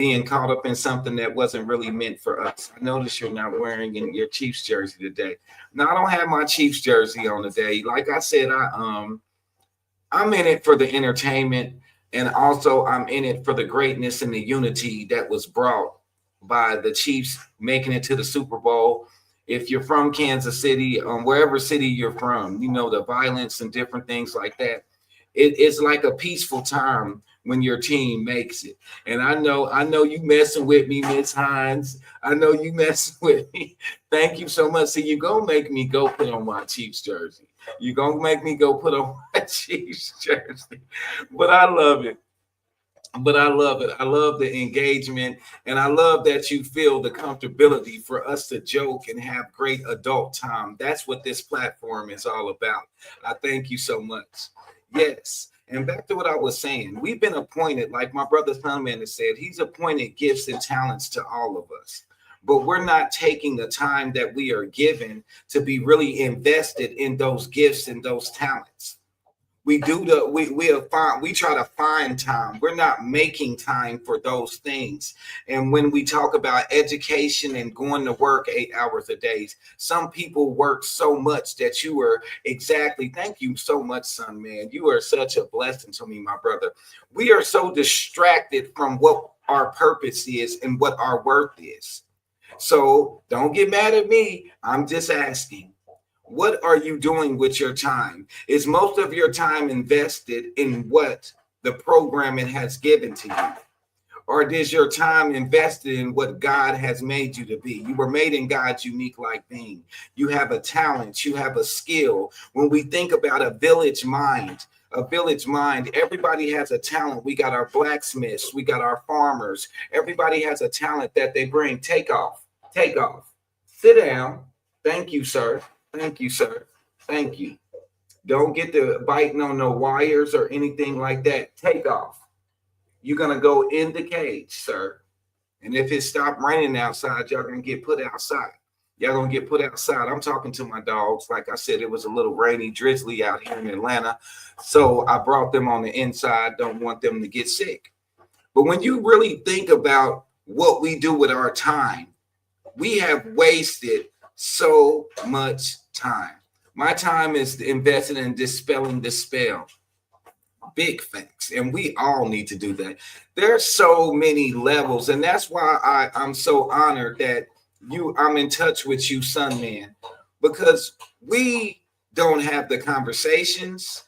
being caught up in something that wasn't really meant for us. I notice you're not wearing your Chiefs jersey today. Now I don't have my Chiefs jersey on today. Like I said, I'm in it for the entertainment, and also I'm in it for the greatness and the unity that was brought by the Chiefs making it to the Super Bowl. If you're from Kansas City, wherever city you're from, you know the violence and different things like that. It's like a peaceful time when your team makes it. And I know you messing with me, Miss Hines. I know you messing with me. Thank you so much. So you gonna make me go put on my Chiefs jersey. You gonna make me go put on my Chiefs jersey. But I love it. But I love it. I love the engagement, and I love that you feel the comfortability for us to joke and have great adult time. That's what this platform is all about. I thank you so much. Yes. And back to what I was saying, we've been appointed, like my brother Thunman has said, he's appointed gifts and talents to all of us. But we're not taking the time that we are given to be really invested in those gifts and those talents. We try to find time. We're not making time for those things. And when we talk about education and going to work 8 hours a day, some people work so much that you are exactly. Thank you so much, son, man. You are such a blessing to me, my brother. We are so distracted from what our purpose is and what our worth is. So don't get mad at me. I'm just asking. What are you doing with your time? Is most of your time invested in what the programming has given to you? Or is your time invested in what God has made you to be? You were made in God's unique like being. You have a talent, you have a skill. When we think about a village mind, everybody has a talent. We got our blacksmiths, we got our farmers. Everybody has a talent that they bring. Take off, take off. Sit down. Thank you, sir. Thank you, sir. Thank you. Don't get to biting on no wires or anything like that. Take off. You're going to go in the cage, sir. And if it stopped raining outside, y'all going to get put outside. Y'all going to get put outside. I'm talking to my dogs. Like I said, it was a little rainy, drizzly out here in Atlanta. So I brought them on the inside. Don't want them to get sick. But when you really think about what we do with our time, we have wasted so much time. My time is invested in dispelling the spell. Big facts. And we all need to do that. There's so many levels. And that's why I'm so honored that I'm in touch with you, son, man, because we don't have the conversations.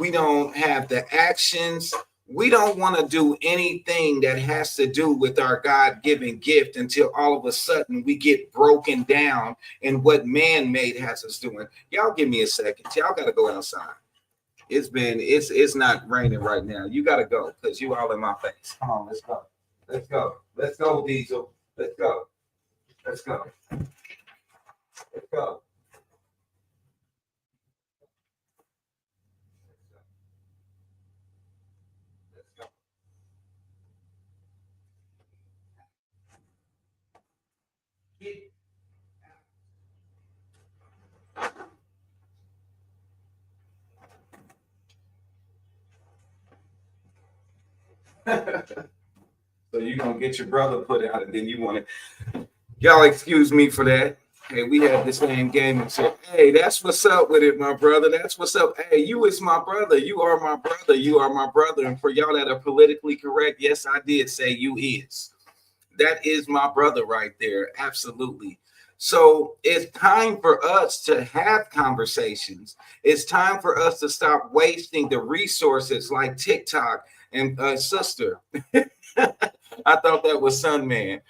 We don't have the actions. We don't want to do anything that has to do with our God-given gift until all of a sudden we get broken down in what man-made has us doing. Y'all give me a second. Y'all got to go outside. It's not raining right now. You got to go because you all in my face. Come on, let's go. Let's go. Let's go, Diesel. Let's go. Let's go. Let's go. So you're gonna get your brother put out, and then you want to. Y'all excuse me for that. Hey, we have the same game and say, hey, that's what's up with it, my brother. That's what's up. Hey, you is my brother. You are my brother. You are my brother. And for y'all that are politically correct, yes, I did say you is. That is my brother right there. Absolutely. So it's time for us to have conversations. It's time for us to stop wasting the resources like TikTok and sister. I thought that was Sun Man.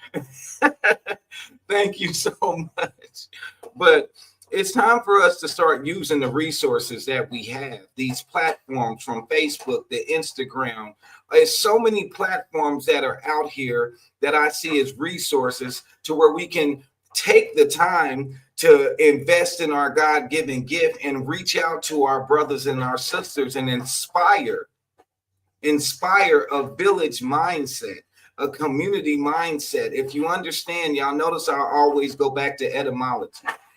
Thank you so much. But it's time for us to start using the resources that we have, these platforms from Facebook, the Instagram. There's so many platforms that are out here that I see as resources to where we can take the time to invest in our God-given gift and reach out to our brothers and our sisters and inspire a village mindset, a community mindset. If you understand, y'all notice I always go back to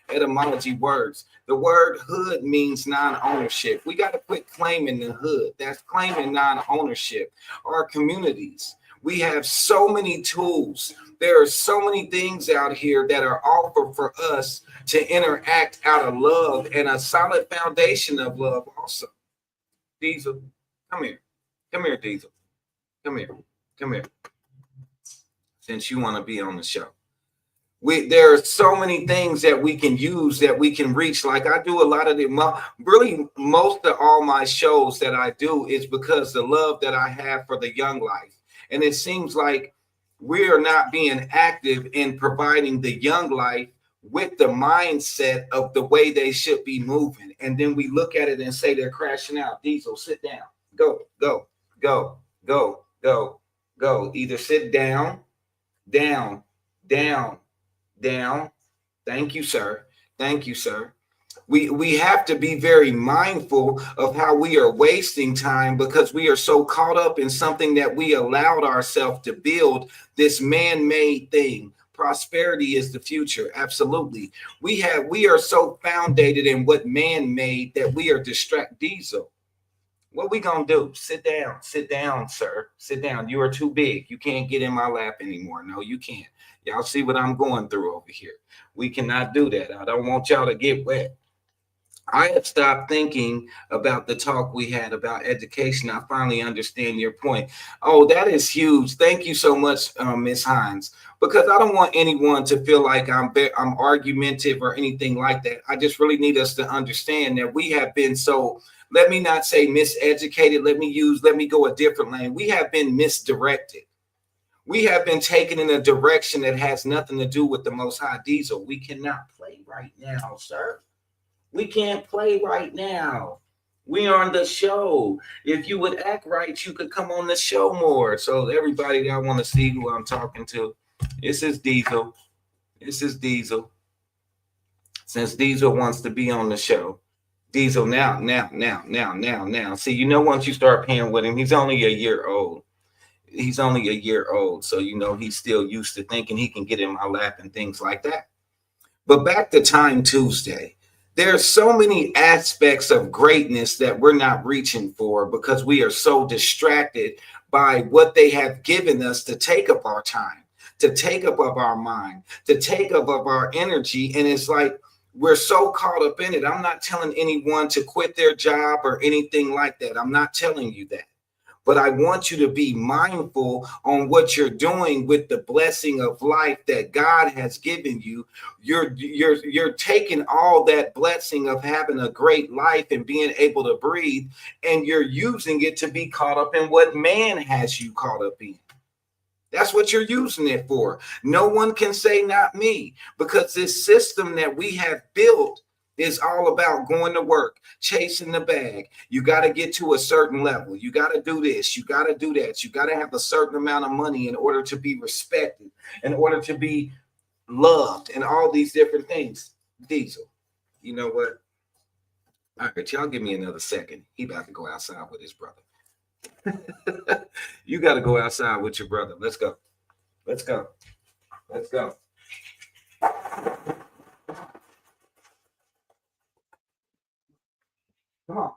etymology words. The word hood means non-ownership. We got to quit claiming the hood. That's claiming non-ownership. Our communities. We have so many tools. There are so many things out here that are offered for us to interact out of love and a solid foundation of love also. Diesel, come here. Come here, Diesel. Come here. Come here. Since you want to be on the show. There are so many things that we can use, that we can reach. Like I do a lot of the, really most of all my shows that I do is because the love that I have for the young life. And it seems like we are not being active in providing the young life with the mindset of the way they should be moving. And then we look at it and say they're crashing out. Diesel, sit down. Go, go, go, go, go, go. Either sit down, down, down, down. Thank you, sir. Thank you, sir. We have to be very mindful of how we are wasting time, because we are so caught up in something that we allowed ourselves to build, this man-made thing. Prosperity is the future. Absolutely. We are so founded in what man made that we are distracted. Diesel, what we gonna do? Sit down, sir. Sit down. You are too big. You can't get in my lap anymore. No, you can't. Y'all see what I'm going through over here. We cannot do that. I don't want y'all to get wet. I have stopped thinking about the talk we had about education. I finally understand your point. Oh, that is huge. Thank you so much, Ms. Hines, because I don't want anyone to feel like I'm argumentative or anything like that. I just really need us to understand that we have been so, let me not say miseducated. Let me go a different lane. We have been misdirected. We have been taken in a direction that has nothing to do with the Most High. Diesel, we cannot play right now, sir. We can't play right now. We are on the show. If you would act right, you could come on the show more. So everybody, I want to see who I'm talking to. This is Diesel. This is Diesel. Since Diesel wants to be on the show. Diesel, now. See, once you start playing with him, he's only a year old. He's only a year old. So, he's still used to thinking he can get in my lap and things like that. But back to Time Tuesday. There are so many aspects of greatness that we're not reaching for because we are so distracted by what they have given us to take up our time, to take up of our mind, to take up of our energy. And it's like we're so caught up in it. I'm not telling anyone to quit their job or anything like that. I'm not telling you that. But I want you to be mindful on what you're doing with the blessing of life that God has given you. You're taking all that blessing of having a great life and being able to breathe, and you're using it to be caught up in what man has you caught up in. That's what you're using it for. No one can say not me, because this system that we have built is all about going to work, chasing the bag. You got to get to a certain level. You got to do this. You got to do that. You got to have a certain amount of money in order to be respected, in order to be loved, and all these different things. Diesel, you know what? All right, y'all give me another second. He about to go outside with his brother. You got to go outside with your brother. Let's go. Let's go. Let's go. Come on.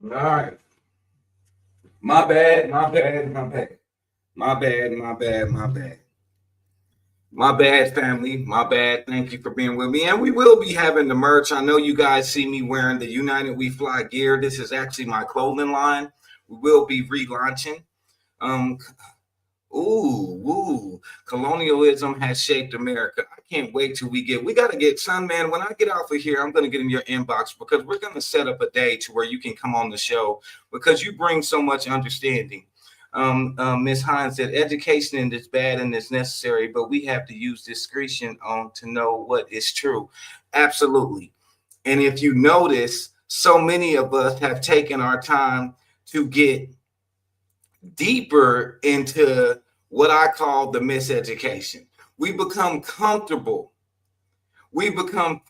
All right. My bad. My bad. My bad. My bad. My bad. My bad. My bad, family. My bad. Thank you for being with me. And we will be having the merch. I know you guys see me wearing the United We Fly gear. This is actually my clothing line. We will be relaunching. Um, Colonialism has shaped America. I can't wait till we got to get, son, man, when I get off of here, I'm going to get in your inbox because we're going to set up a day to where you can come on the show because you bring so much understanding. Ms. Hines said education is bad and it's necessary, but we have to use discretion on to know what is true. Absolutely. And if you notice, so many of us have taken our time to get deeper into what I call the miseducation. We become comfortable. We become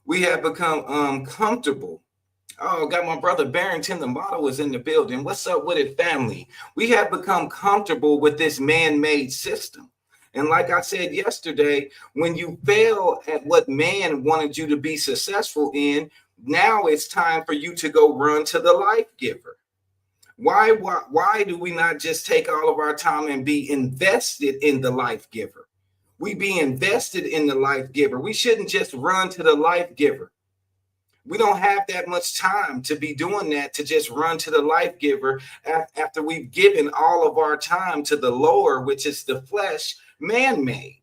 We have become comfortable. Oh, got my brother Barrington, the model, was in the building. What's up with it, family? We have become comfortable with this man-made system. And like I said yesterday, when you fail at what man wanted you to be successful in, now it's time for you to go run to the life giver. Why do we not just take all of our time and be invested in the life giver? We be invested in the life giver. We shouldn't just run to the life giver. We don't have that much time to be doing that, to just run to the life giver after we've given all of our time to the lower, which is the flesh, man-made.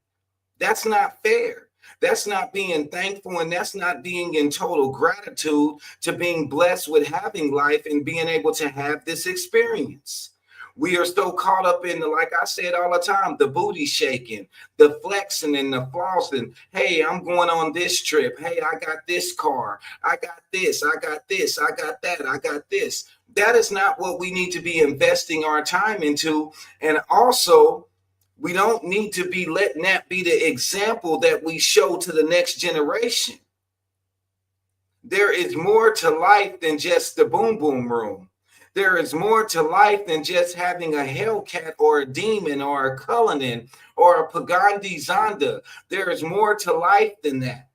That's not fair. That's not being thankful, and that's not being in total gratitude to being blessed with having life and being able to have this experience. We are so caught up in the, like I said all the time, the booty shaking, the flexing and the flossing. Hey, I'm going on this trip. Hey, I got this car. I got this. I got this. I got that. I got this. That is not what we need to be investing our time into. And also, we don't need to be letting that be the example that we show to the next generation. There is more to life than just the boom boom room. There is more to life than just having a Hellcat or a demon or a Cullinan or a Pagani Zonda. There is more to life than that.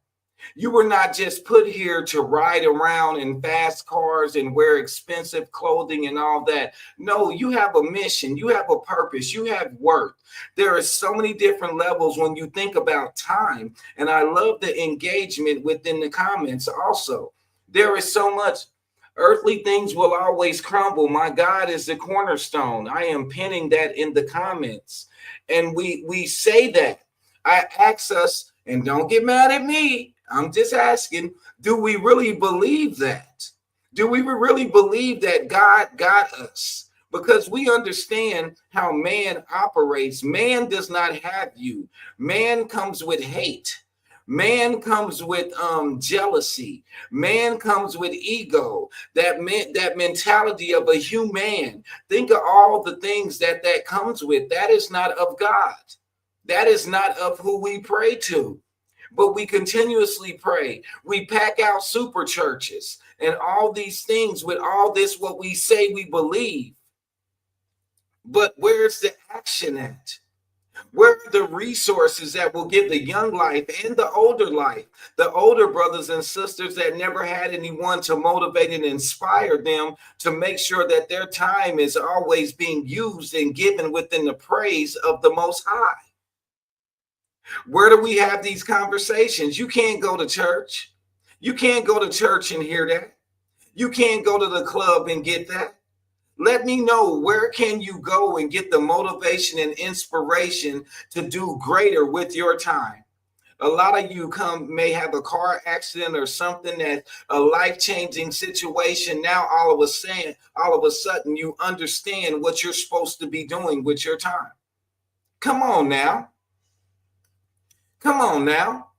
You were not just put here to ride around in fast cars and wear expensive clothing and all that. No, you have a mission. You have a purpose. You have worth. There are so many different levels when you think about time. And I love the engagement within the comments also. There is so much. Earthly things will always crumble. My God is the cornerstone. I am pinning that in the comments. And we say that. I ask us, and don't get mad at me, I'm just asking, do we really believe that? Do we really believe that God got us? Because we understand how man operates. Man does not have you. Man comes with hate. Man comes with jealousy. Man comes with ego. That mentality of a human. Think of all the things that comes with. That is not of God. That is not of who we pray to. But we continuously pray. We pack out super churches and all these things with all this, what we say we believe. But where's the action at? Where are the resources that will give the young life and the older life, the older brothers and sisters that never had anyone to motivate and inspire them to make sure that their time is always being used and given within the praise of the Most High? Where do we have these conversations? You can't go to church. You can't go to church and hear that. You can't go to the club and get that. Let me know, where can you go and get the motivation and inspiration to do greater with your time? A lot of you may have a car accident or something, that a life-changing situation. Now all of a sudden you understand what you're supposed to be doing with your time. Come on now. Come on now.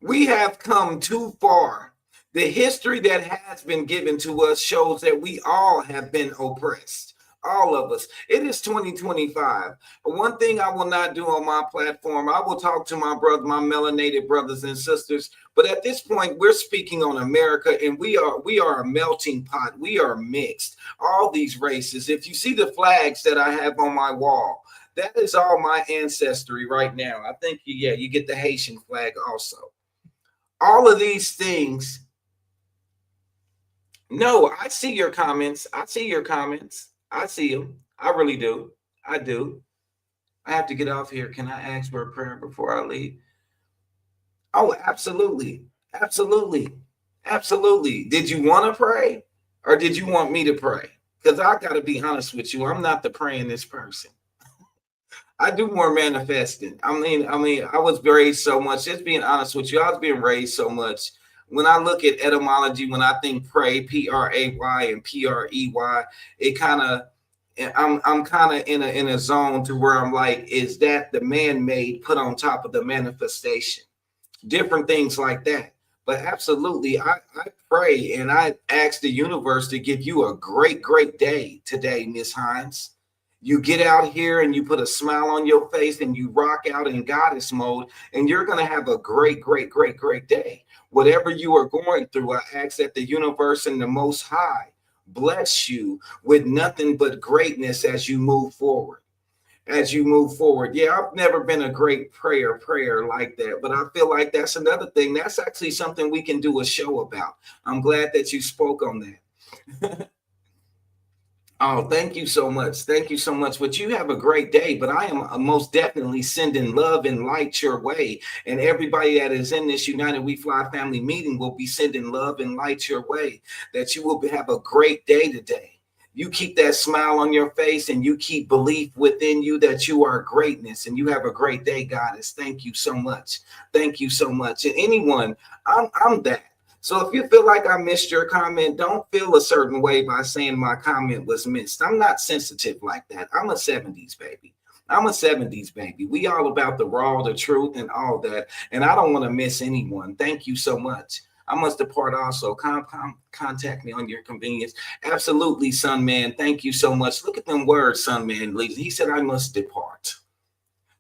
We have come too far. The history that has been given to us shows that we all have been oppressed. All of us. It is 2025. One thing I will not do on my platform, I will talk to my melanated brothers and sisters. But at this point, we're speaking on America, and we are a melting pot. We are mixed. All these races. If you see the flags that I have on my wall, that is all my ancestry right now. I think, you get the Haitian flag also. All of these things. No, I see your comments. I see your comments. I see them. I really do. I do. I have to get off here. Can I ask for a prayer before I leave? Oh, absolutely. Absolutely. Absolutely. Did you want to pray, or did you want me to pray? Because I got to be honest with you. I'm not the prayingest person. I do more manifesting. I mean, I was raised so much. Just being honest with you, I was being raised so much. When I look at etymology, when I think pray, P-R-A-Y and P-R-E-Y, it kind of, I'm kind of in a zone to where I'm like, is that the man-made put on top of the manifestation? Different things like that. But absolutely, I pray and I ask the universe to give you a great, great day today, Miss Hines. You get out here and you put a smile on your face and you rock out in goddess mode, and you're going to have a great, great, great, great day. Whatever you are going through, I ask that the universe and the Most High bless you with nothing but greatness as you move forward. As you move forward. Yeah, I've never been a great prayer like that, but I feel like that's another thing. That's actually something we can do a show about. I'm glad that you spoke on that. Oh, thank you so much. Thank you so much. But you have a great day. But I am most definitely sending love and light your way. And everybody that is in this United We Fly family meeting will be sending love and light your way. That you will have a great day today. You keep that smile on your face and you keep belief within you that you are greatness, and you have a great day, Goddess. Thank you so much. Thank you so much. And anyone, I'm that. So if you feel like I missed your comment, don't feel a certain way by saying my comment was missed. I'm not sensitive like that. I'm a 70s baby. I'm a 70s baby. We all about the raw, the truth, and all that. And I don't want to miss anyone. Thank you so much. I must depart also. Contact me on your convenience. Absolutely, son man. Thank you so much. Look at them words, son man. He said, I must depart.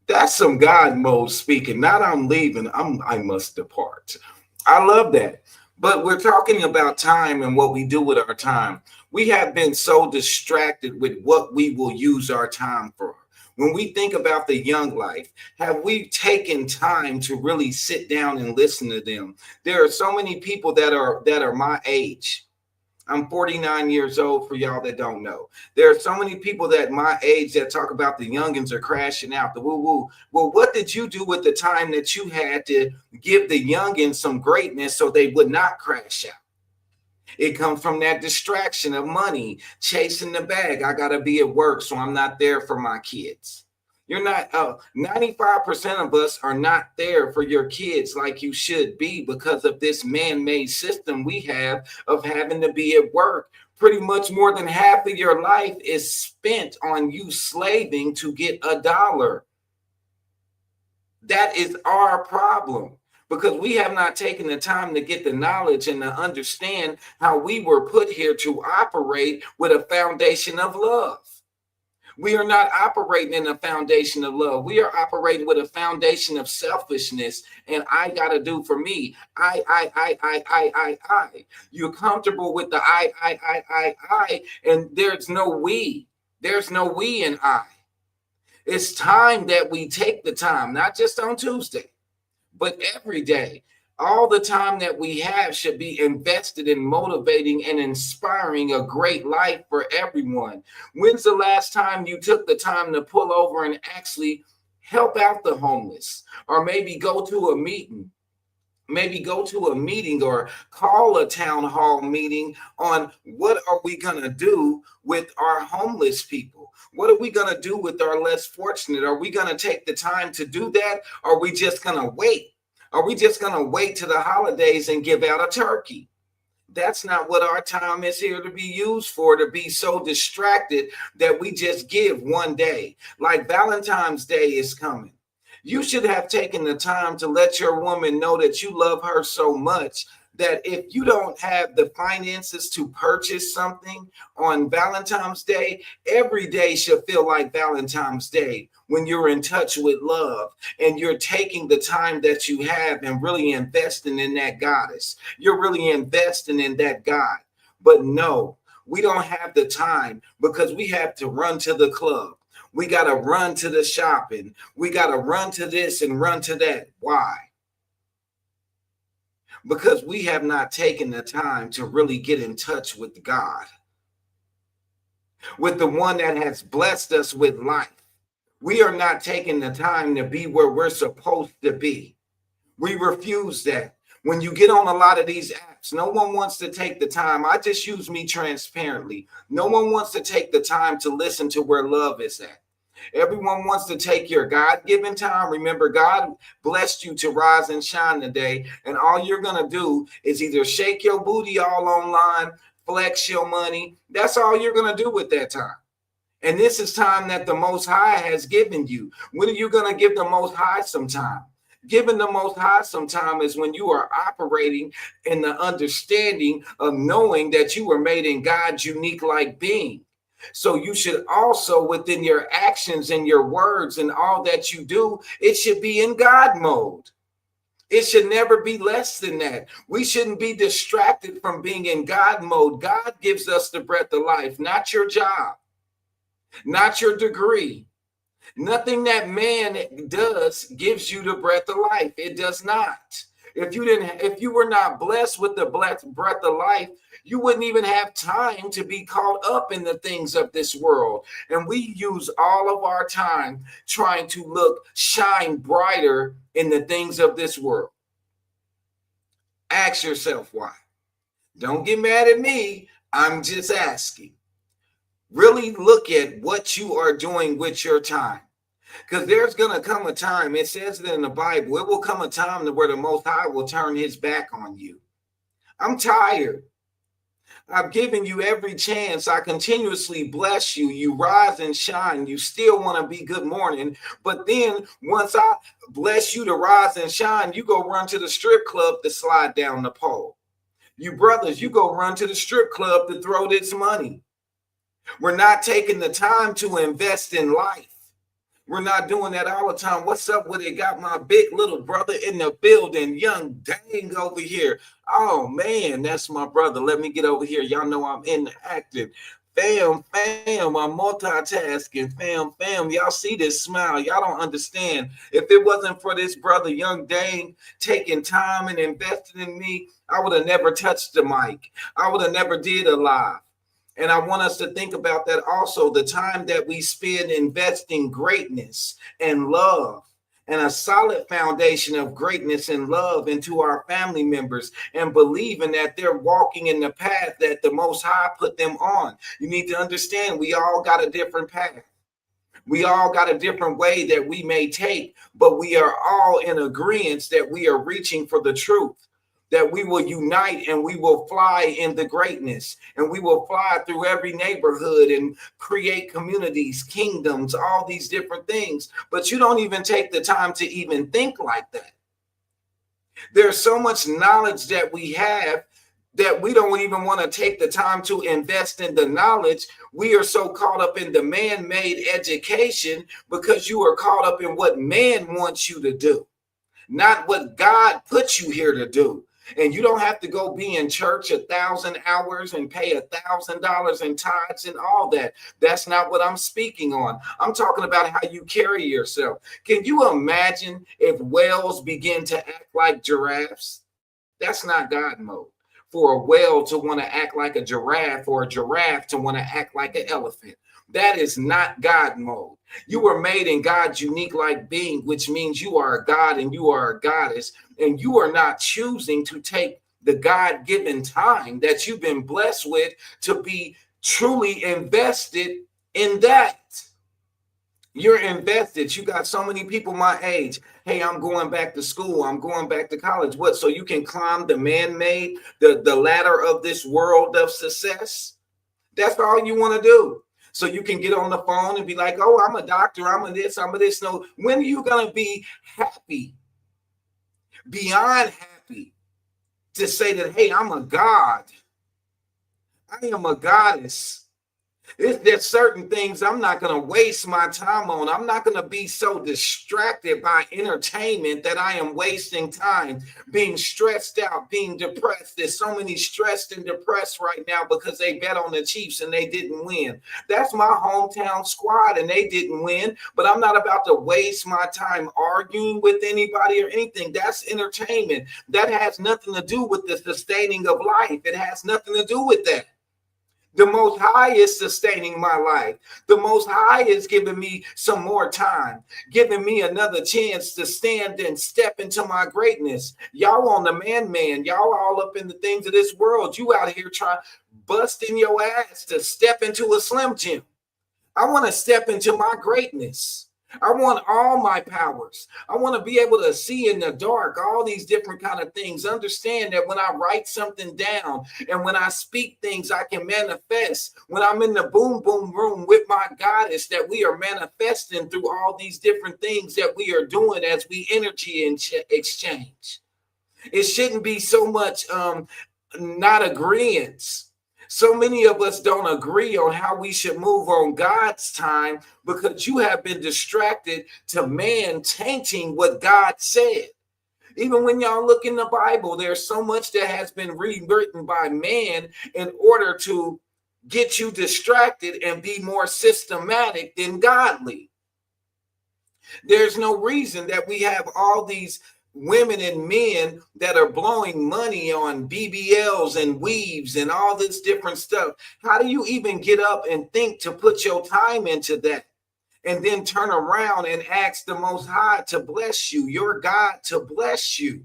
That's some God mode speaking. Not I'm leaving. I must depart. I love that. But we're talking about time and what we do with our time. We have been so distracted with what we will use our time for. When we think about the young life, have we taken time to really sit down and listen to them? There are so many people that are my age. I'm 49 years old, for y'all that don't know. There are so many people that my age that talk about the youngins are crashing out, the woo-woo. Well, what did you do with the time that you had to give the youngins some greatness so they would not crash out? It comes from that distraction of money, chasing the bag. I got to be at work, so I'm not there for my kids. You're not, 95% of us are not there for your kids like you should be because of this man-made system we have of having to be at work. Pretty much more than half of your life is spent on you slaving to get a dollar. That is our problem, because we have not taken the time to get the knowledge and to understand how we were put here to operate with a foundation of love. We are not operating in a foundation of love. We are operating with a foundation of selfishness and I got to do for me. I. You're comfortable with the I, and there's no we. There's no we in I. It's time that we take the time, not just on Tuesday, but every day. All the time that we have should be invested in motivating and inspiring a great life for everyone. When's the last time you took the time to pull over and actually help out the homeless, or maybe go to a meeting? Maybe go to a meeting or call a town hall meeting on what are we going to do with our homeless people? What are we going to do with our less fortunate? Are we going to take the time to do that? Or are we just going to wait? Are we just going to wait to the holidays and give out a turkey? That's not what our time is here to be used for, to be so distracted that we just give one day. Like Valentine's Day is coming. You should have taken the time to let your woman know that you love her so much that if you don't have the finances to purchase something on Valentine's Day, every day should feel like Valentine's Day when you're in touch with love and you're taking the time that you have and really investing in that goddess. You're really investing in that God. But no, we don't have the time because we have to run to the club. We got to run to the shopping. We got to run to this and run to that. Why? Because we have not taken the time to really get in touch with God, with the one that has blessed us with life. We are not taking the time to be where we're supposed to be. We refuse that. When you get on a lot of these apps, no one wants to take the time. I just use me transparently. No one wants to take the time to listen to where love is at. Everyone wants to take your God-given time. Remember, God blessed you to rise and shine today. And all you're going to do is either shake your booty all online, flex your money. That's all you're going to do with that time. And this is time that the Most High has given you. When are you going to give the Most High some time? Giving the Most High some time is when you are operating in the understanding of knowing that you were made in God's unique-like being. So you should also, within your actions and your words and all that you do, it should be in God mode. It should never be less than that. We shouldn't be distracted from being in God mode. God gives us the breath of life, not your job, not your degree. Nothing that man does gives you the breath of life. It does not. If you were not blessed with the breath of life, you wouldn't even have time to be caught up in the things of this world. And we use all of our time trying to shine brighter in the things of this world. Ask yourself why. Don't get mad at me. I'm just asking. Really look at what you are doing with your time. Because there's going to come a time, it says it in the Bible, it will come a time where the Most High will turn his back on you. I'm tired. I've given you every chance. I continuously bless you. You rise and shine. You still want to be good morning. But then once I bless you to rise and shine, you go run to the strip club to slide down the pole. You brothers, you go run to the strip club to throw this money. We're not taking the time to invest in life. We're not doing that all the time. What's up with it? Got my big little brother in the building, young Dang over here. Oh, man, that's my brother. Let me get over here. Y'all know I'm interactive. Fam, I'm multitasking. Fam, y'all see this smile. Y'all don't understand. If it wasn't for this brother, young Dang, taking time and investing in me, I would have never touched the mic. I would have never did a live. And I want us to think about that also, the time that we spend investing greatness and love and a solid foundation of greatness and love into our family members and believing that they're walking in the path that the Most High put them on. You need to understand we all got a different path. We all got a different way that we may take, but we are all in agreement that we are reaching for the truth. That we will unite and we will fly in the greatness and we will fly through every neighborhood and create communities, kingdoms, all these different things. But you don't even take the time to even think like that. There's so much knowledge that we have that we don't even want to take the time to invest in the knowledge. We are so caught up in the man-made education because you are caught up in what man wants you to do, not what God put you here to do. And you don't have to go be in church 1,000 hours and pay $1,000 in tithes and all that. That's not what I'm speaking on. I'm talking about how you carry yourself. Can you imagine if whales begin to act like giraffes? That's not God mode. For a whale to want to act like a giraffe or a giraffe to want to act like an elephant. That is not God mode. You were made in God's unique like being, which means you are a God and you are a goddess, and you are not choosing to take the God-given time that you've been blessed with to be truly invested in that. You're invested. You got so many people my age. Hey, I'm going back to school. I'm going back to college. What? So you can climb the man-made, the ladder of this world of success? That's all you want to do. So you can get on the phone and be like, oh, I'm a doctor. I'm a this. I'm a this. No, when are you going to be happy, beyond happy, to say that, hey, I'm a God. I am a goddess. There's certain things I'm not going to waste my time on. I'm not going to be so distracted by entertainment that I am wasting time being stressed out, being depressed. There's so many stressed and depressed right now because they bet on the Chiefs and they didn't win. That's my hometown squad and they didn't win, but I'm not about to waste my time arguing with anybody or anything. That's entertainment. That has nothing to do with the sustaining of life. It has nothing to do with that. The Most High is sustaining my life. The Most High is giving me some more time, giving me another chance to stand and step into my greatness. Y'all on the man. Y'all all up in the things of this world. You out here trying, busting your ass to step into a Slim Jim. I want to step into my greatness. I want all my powers. I want to be able to see in the dark, all these different kind of things. Understand that when I write something down and when I speak things, I can manifest. When I'm in the boom, boom room with my goddess, that we are manifesting through all these different things that we are doing as we energy exchange. It shouldn't be so much not agreeance. So many of us don't agree on how we should move on God's time because you have been distracted to man tainting what God said. Even when y'all look in the Bible, there's so much that has been rewritten by man in order to get you distracted and be more systematic than godly. There's no reason that we have all these women and men that are blowing money on BBLs and weaves and all this different stuff. How do you even get up and think to put your time into that? And then turn around and ask the Most High to bless you, your God to bless you.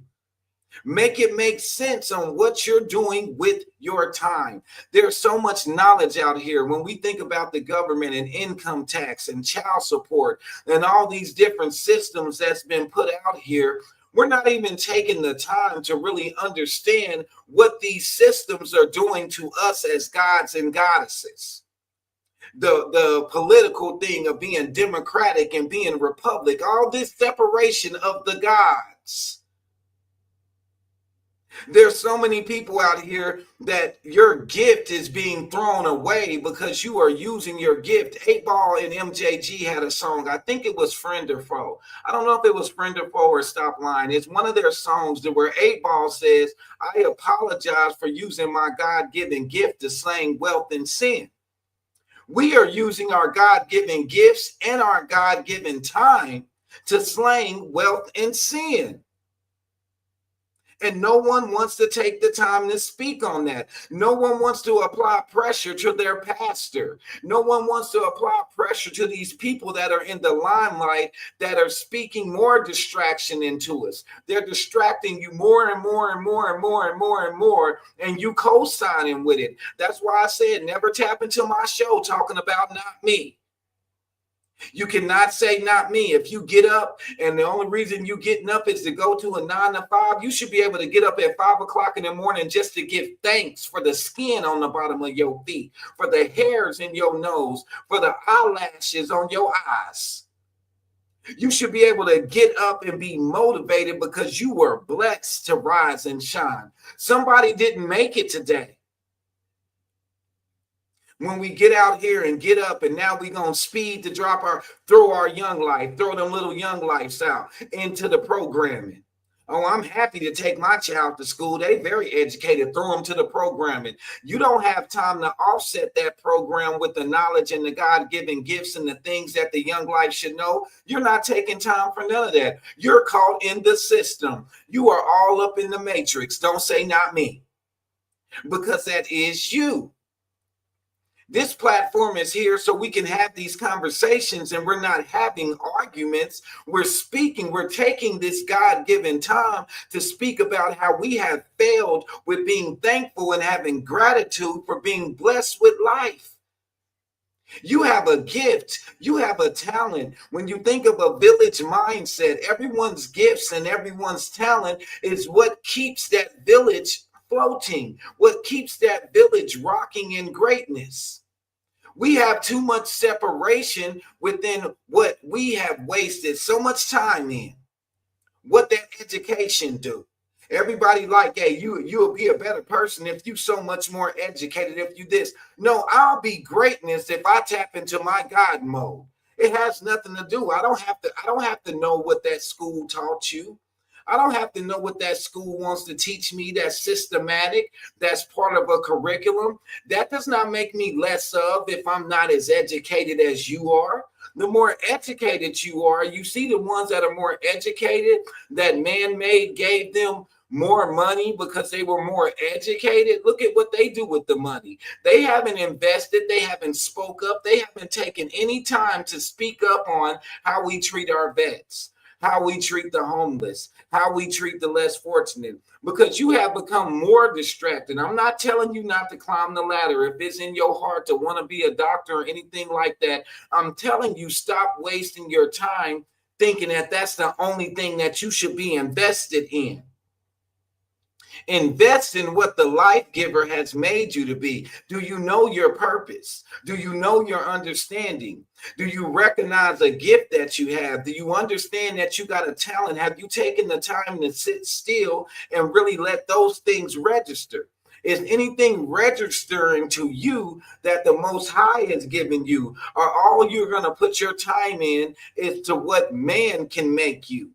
Make it make sense on what you're doing with your time. There's so much knowledge out here. When we think about the government and income tax and child support and all these different systems that's been put out here, we're not even taking the time to really understand what these systems are doing to us as gods and goddesses. The political thing of being democratic and being republic, all this separation of the gods. There's so many people out here that your gift is being thrown away because you are using your gift. 8Ball and MJG had a song. I think it was Friend or Foe. I don't know if it was Friend or Foe or Stop Line. It's one of their songs where 8Ball says, I apologize for using my God-given gift to slang wealth and sin. We are using our God-given gifts and our God-given time to slang wealth and sin. And no one wants to take the time to speak on that. No one wants to apply pressure to their pastor. No one wants to apply pressure to these people that are in the limelight that are speaking more distraction into us. They're distracting you more and more and more and more and more and more, and you co-signing with it. That's why I said never tap into my show talking about not me. You cannot say not me. If you get up and the only reason you getting up is to go to a 9 to 5, you should be able to get up at 5 o'clock in the morning just to give thanks for the skin on the bottom of your feet, for the hairs in your nose, for the eyelashes on your eyes. You should be able to get up and be motivated because you were blessed to rise and shine. Somebody didn't make it today. When we get out here and get up and now we're going to speed to throw our young life, throw them little young lives out into the programming. Oh, I'm happy to take my child to school. They very educated. Throw them to the programming. You don't have time to offset that program with the knowledge and the God-given gifts and the things that the young life should know. You're not taking time for none of that. You're caught in the system. You are all up in the matrix. Don't say not me, because that is you. This platform is here so we can have these conversations, and we're not having arguments. We're speaking. We're taking this God-given time to speak about how we have failed with being thankful and having gratitude for being blessed with life. You have a gift. You have a talent. When you think of a village mindset, everyone's gifts and everyone's talent is what keeps that village floating, what keeps that village rocking in greatness. We have too much separation within what we have wasted so much time in. What that education do? Everybody like, hey, you'll be a better person if you so much more educated, if you this. No, I'll be greatness if I tap into my God mode. It has nothing to do. I don't have to know what that school taught you. I don't have to know what that school wants to teach me. That's systematic. That's part of a curriculum. That does not make me less of if I'm not as educated as you are. The more educated you are, you see the ones that are more educated, that man-made gave them more money because they were more educated. Look at what they do with the money. They haven't invested. They haven't spoke up. They haven't taken any time to speak up on how we treat our vets, how we treat the homeless, how we treat the less fortunate, because you have become more distracted. I'm not telling you not to climb the ladder if it's in your heart to want to be a doctor or anything like that. I'm telling you, stop wasting your time thinking that that's the only thing that you should be invested in. Invest in what the life giver has made you to be. Do you know your purpose? Do you know your understanding? Do you recognize a gift that you have? Do you understand that you got a talent? Have you taken the time to sit still and really let those things register? Is anything registering to you that the Most High has given you? Or all you're going to put your time in is to what man can make you?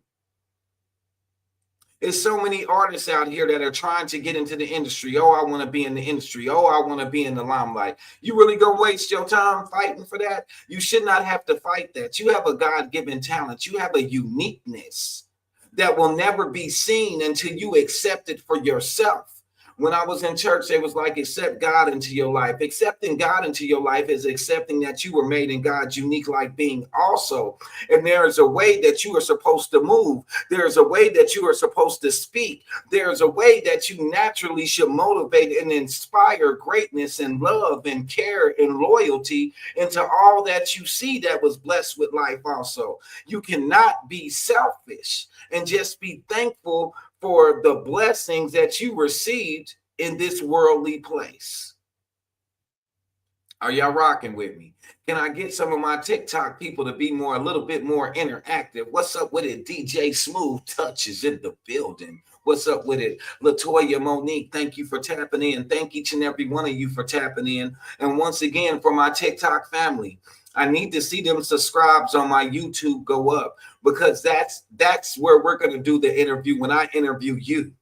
There's so many artists out here that are trying to get into the industry. Oh, I want to be in the industry. Oh, I want to be in the limelight. You really gonna waste your time fighting for that? You should not have to fight that. You have a God-given talent. You have a uniqueness that will never be seen until you accept it for yourself. When I was in church, they was like, accept God into your life. Accepting God into your life is accepting that you were made in God's unique like being also. And there is a way that you are supposed to move. There's a way that you are supposed to speak. There's a way that you naturally should motivate and inspire greatness and love and care and loyalty into all that you see that was blessed with life also. You cannot be selfish and just be thankful for the blessings that you received in this worldly place. Are y'all rocking with me? Can I get some of my TikTok people to be a little bit more interactive? What's up with it? DJ Smooth Touches in the building. What's up with it? Latoya Monique, thank you for tapping in. Thank each and every one of you for tapping in. And once again, for my TikTok family, I need to see them subscribes on my YouTube go up, because that's where we're going to do the interview when I interview you.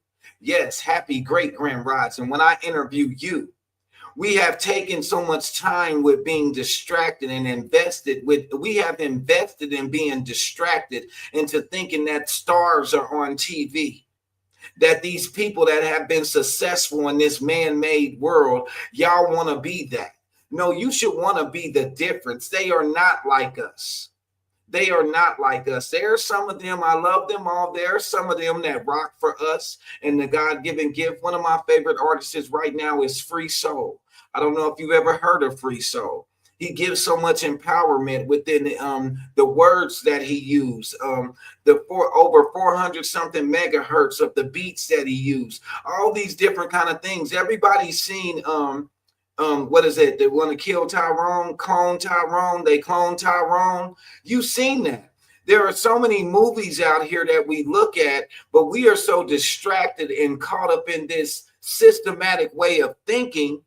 Yes, happy great grand rise. And when I interview you, we have taken so much time with being distracted and we have invested in being distracted into thinking that stars are on TV, that these people that have been successful in this man-made world, y'all want to be that. No, you should want to be the difference. They are not like us. They are not like us. There are some of them, I love them all. There are some of them that rock for us and the God-given gift. One of my favorite artists right now is Free Soul. I don't know if you've ever heard of Free Soul. He gives so much empowerment within the words that he used, over 400 something megahertz of the beats that he used, all these different kind of things. Everybody's seen what is it? They want to kill Tyrone, clone Tyrone, they clone Tyrone. You've seen that. There are so many movies out here that we look at, but we are so distracted and caught up in this systematic way of thinking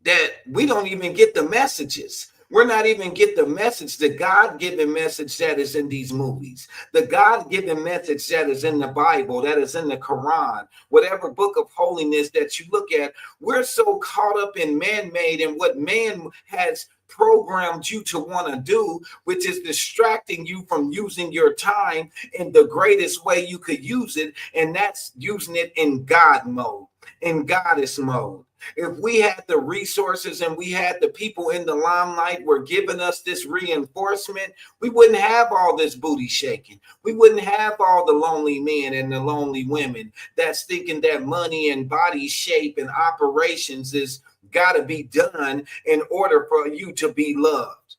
that we don't even get the messages. We're not even get the message, the God-given message that is in these movies, the God-given message that is in the Bible, that is in the Quran, whatever book of holiness that you look at. We're so caught up in man-made and what man has programmed you to want to do, which is distracting you from using your time in the greatest way you could use it, and that's using it in God mode, in goddess mode. If we had the resources and we had the people in the limelight were giving us this reinforcement, we wouldn't have all this booty shaking. We wouldn't have all the lonely men and the lonely women that's thinking that money and body shape and operations is got to be done in order for you to be loved.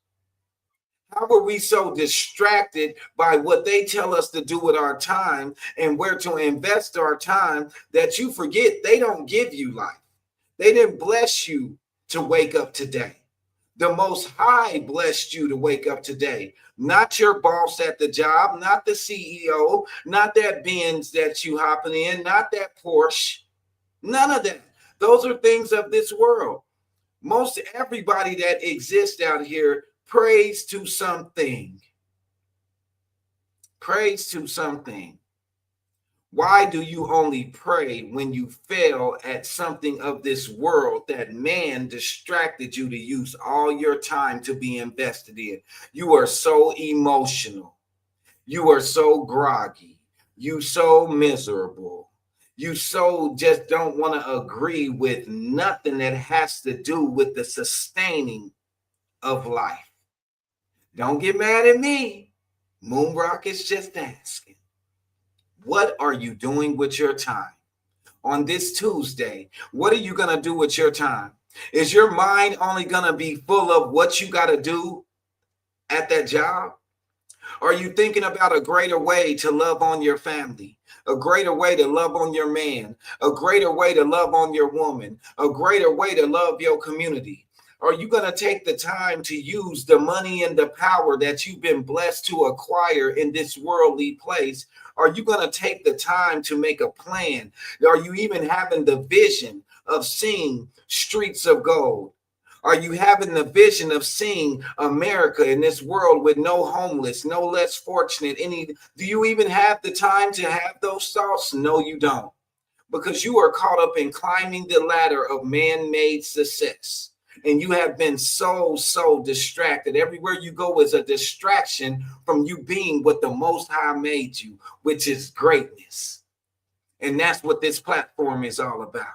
How are we so distracted by what they tell us to do with our time and where to invest our time that you forget they don't give you life? They didn't bless you to wake up today. The Most High blessed you to wake up today. Not your boss at the job, not the CEO, not that Benz that you hopping in, not that Porsche. None of that. Those are things of this world. Most everybody that exists out here prays to something. Prays to something. Why do you only pray when you fail at something of this world that man distracted you to use all your time to be invested in? You are so emotional. You are so groggy. You so miserable. You so just don't want to agree with nothing that has to do with the sustaining of life. Don't get mad at me. MoonRock is just asking. What are you doing with your time? On this Tuesday, what are you going to do with your time? Is your mind only going to be full of what you got to do at that job? Are you thinking about a greater way to love on your family, a greater way to love on your man, a greater way to love on your woman, a greater way to love your community? Are you going to take the time to use the money and the power that you've been blessed to acquire in this worldly place? Are you going to take the time to make a plan? Are you even having the vision of seeing streets of gold? Are you having the vision of seeing America in this world with no homeless, no less fortunate? Do you even have the time to have those thoughts? No, you don't. Because you are caught up in climbing the ladder of man-made success. And you have been so distracted. Everywhere you go is a distraction from you being what the Most High made you, which is greatness. And that's what this platform is all about.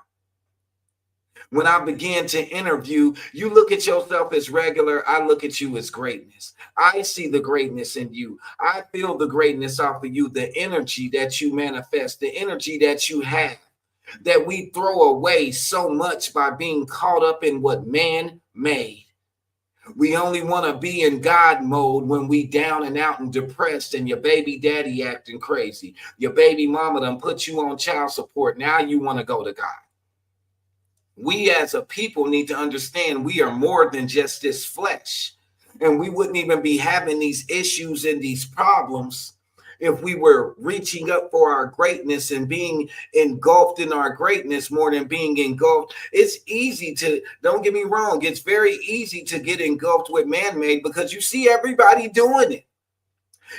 When I began to interview, you look at yourself as regular. I look at you as greatness. I see the greatness in you. I feel the greatness off of you, the energy that you manifest, the energy that you have, that we throw away so much by being caught up in what man made. We only want to be in God mode when we down and out and depressed and your baby daddy acting crazy. Your baby mama done put you on child support. Now you want to go to God. We as a people need to understand we are more than just this flesh. And we wouldn't even be having these issues and these problems if we were reaching up for our greatness and being engulfed in our greatness more than being engulfed. It's easy to, don't get me wrong, it's very easy to get engulfed with man-made because you see everybody doing it.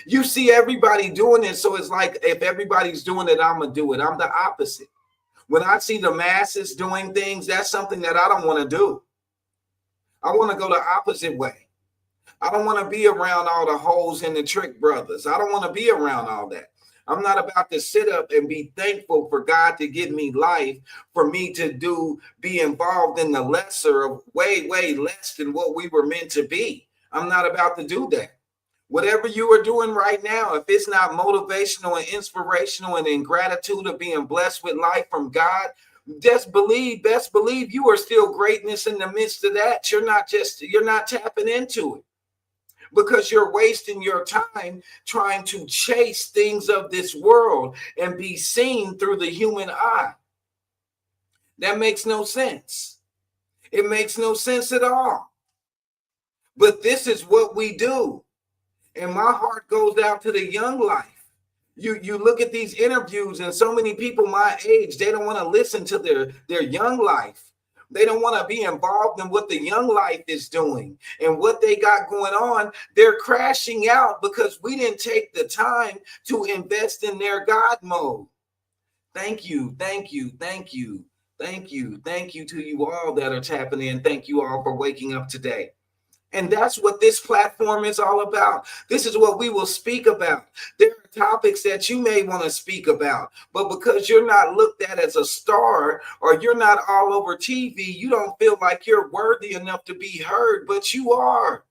You see everybody doing it. So it's like, if everybody's doing it, I'm going to do it. I'm the opposite. When I see the masses doing things, that's something that I don't want to do. I want to go the opposite way. I don't want to be around all the hoes and the trick brothers. I don't want to be around all that. I'm not about to sit up and be thankful for God to give me life, for me to be involved in the lesser of way less than what we were meant to be. I'm not about to do that. Whatever you are doing right now, if it's not motivational and inspirational and in gratitude of being blessed with life from God, best believe you are still greatness in the midst of that. You're not tapping into it because you're wasting your time trying to chase things of this world and be seen through the human eye. That makes no sense. It makes no sense at all. But this is what we do. And my heart goes out to the young life. You look at these interviews and so many people my age, they don't want to listen to their young life. They don't want to be involved in what the young life is doing and what they got going on. They're crashing out because we didn't take the time to invest in their God mode. Thank you to you all that are tapping in. Thank you all for waking up today. And that's what this platform is all about. This is what we will speak about. There are topics that you may want to speak about, but because you're not looked at as a star or you're not all over TV, you don't feel like you're worthy enough to be heard, but you are.